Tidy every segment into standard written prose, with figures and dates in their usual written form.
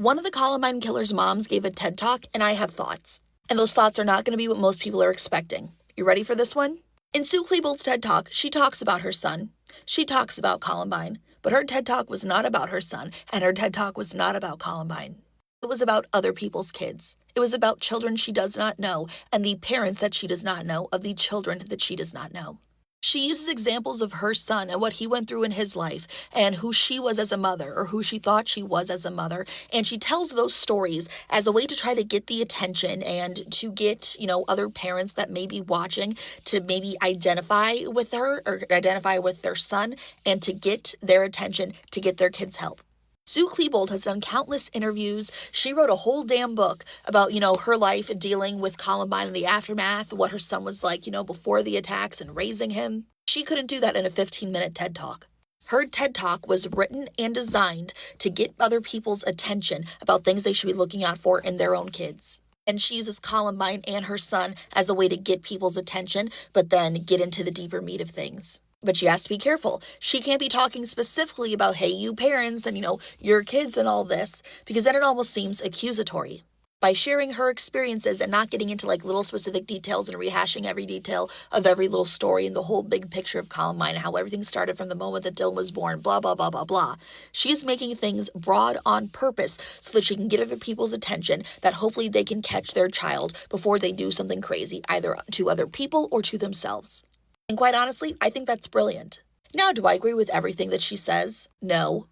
One of the Columbine killer's moms gave a TED Talk, and I have thoughts. And those thoughts are not going to be what most people are expecting. You ready for this one? In Sue Klebold's TED Talk, she talks about her son. She talks about Columbine. But her TED Talk was not about her son, and her TED Talk was not about Columbine. It was about other people's kids. It was about children she does not know, and the parents that she does not know of the children that she does not know. She uses examples of her son and what he went through in his life and who she was as a mother or who she thought she was as a mother. And she tells those stories as a way to try to get the attention and to get, other parents that may be watching to maybe identify with her or identify with their son and to get their attention, to get their kids help. Sue Klebold has done countless interviews. She wrote a whole damn book about, her life dealing with Columbine and the aftermath, what her son was like, before the attacks and raising him. She couldn't do that in a 15-minute TED Talk. Her TED Talk was written and designed to get other people's attention about things they should be looking out for in their own kids. And she uses Columbine and her son as a way to get people's attention, but then get into the deeper meat of things. But she has to be careful. She can't be talking specifically about, hey, you parents and, your kids and all this, because then it almost seems accusatory. By sharing her experiences and not getting into little specific details and rehashing every detail of every little story and the whole big picture of Columbine and how everything started from the moment that Dylan was born, blah, blah, blah, blah, blah. She is making things broad on purpose so that she can get other people's attention, that hopefully they can catch their child before they do something crazy, either to other people or to themselves. And quite honestly, I think that's brilliant. Now, do I agree with everything that she says? No.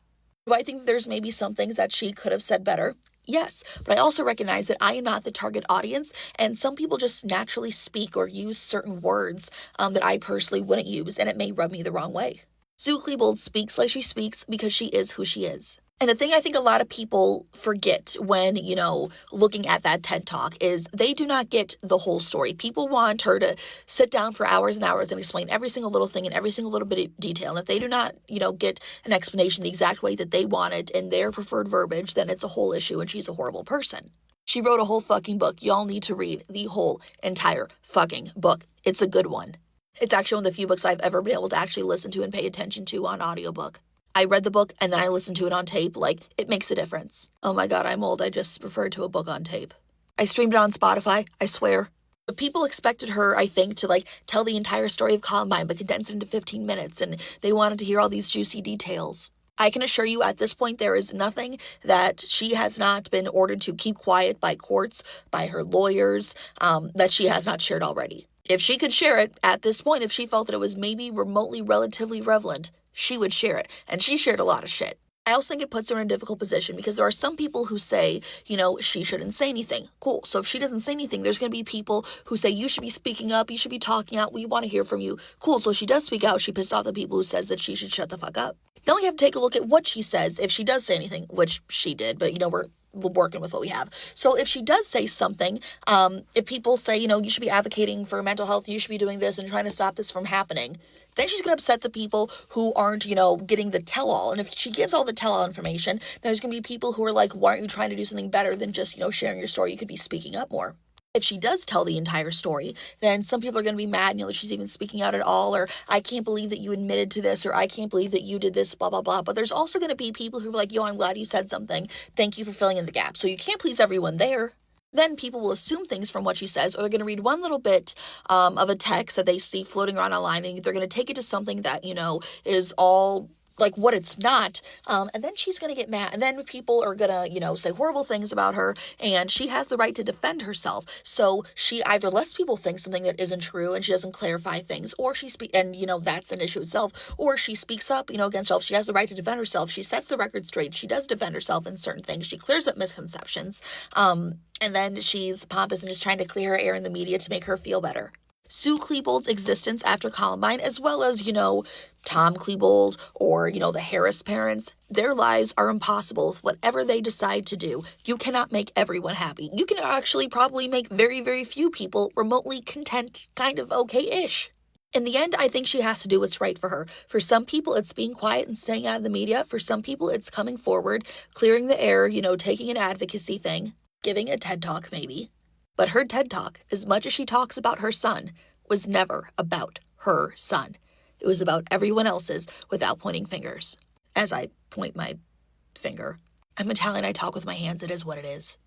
Do I think that there's maybe some things that she could have said better? Yes, but I also recognize that I am not the target audience, and some people just naturally speak or use certain words that I personally wouldn't use, and it may rub me the wrong way. Sue Klebold speaks like she speaks because she is who she is. And the thing I think a lot of people forget when, looking at that TED Talk is they do not get the whole story. People want her to sit down for hours and hours and explain every single little thing and every single little bit of detail. And if they do not, get an explanation the exact way that they want it in their preferred verbiage, then it's a whole issue and she's a horrible person. She wrote a whole fucking book. Y'all need to read the whole entire fucking book. It's a good one. It's actually one of the few books I've ever been able to actually listen to and pay attention to on audiobook. I read the book and then I listened to it on tape. It makes a difference. Oh my God, I'm old. I just preferred to a book on tape. I streamed it on Spotify, I swear. But people expected her, I think, to tell the entire story of Columbine, but condense it into 15 minutes. And they wanted to hear all these juicy details. I can assure you at this point, there is nothing that she has not been ordered to keep quiet by courts, by her lawyers, that she has not shared already. If she could share it at this point, if she felt that it was maybe remotely relatively relevant, she would share it. And she shared a lot of shit. I also think it puts her in a difficult position because there are some people who say, she shouldn't say anything. Cool. So if she doesn't say anything, there's going to be people who say, you should be speaking up. You should be talking out. We want to hear from you. Cool. So she does speak out. She pissed off the people who says that she should shut the fuck up. Then we have to take a look at what she says if she does say anything, which she did. But, we're working with what we have. So if she does say something, if people say, you should be advocating for mental health, you should be doing this and trying to stop this from happening, then she's going to upset the people who aren't, getting the tell-all. And if she gives all the tell-all information, then there's going to be people who are like, why aren't you trying to do something better than just, sharing your story? You could be speaking up more. If she does tell the entire story, then some people are going to be mad, that she's even speaking out at all, or I can't believe that you admitted to this, or I can't believe that you did this, blah, blah, blah. But there's also going to be people who are like, yo, I'm glad you said something. Thank you for filling in the gap. So you can't please everyone there. Then people will assume things from what she says, or they're going to read one little bit of a text that they see floating around online, and they're going to take it to something that, is all what it's not, and then she's going to get mad, and then people are going to, say horrible things about her, and she has the right to defend herself, so she either lets people think something that isn't true, and she doesn't clarify things, or that's an issue itself, or she speaks up, against herself. She has the right to defend herself. She sets the record straight. She does defend herself in certain things. She clears up misconceptions, and then she's pompous and just trying to clear her air in the media to make her feel better. Sue Klebold's existence after Columbine, as well as, Tom Klebold or, the Harris parents, their lives are impossible. Whatever they decide to do, you cannot make everyone happy. You can actually probably make very, very few people remotely content, kind of okay-ish. In the end, I think she has to do what's right for her. For some people, it's being quiet and staying out of the media. For some people, it's coming forward, clearing the air, taking an advocacy thing, giving a TED Talk maybe. But her TED Talk, as much as she talks about her son, was never about her son. It was about everyone else's without pointing fingers. As I point my finger. I'm Italian, I talk with my hands, it is what it is.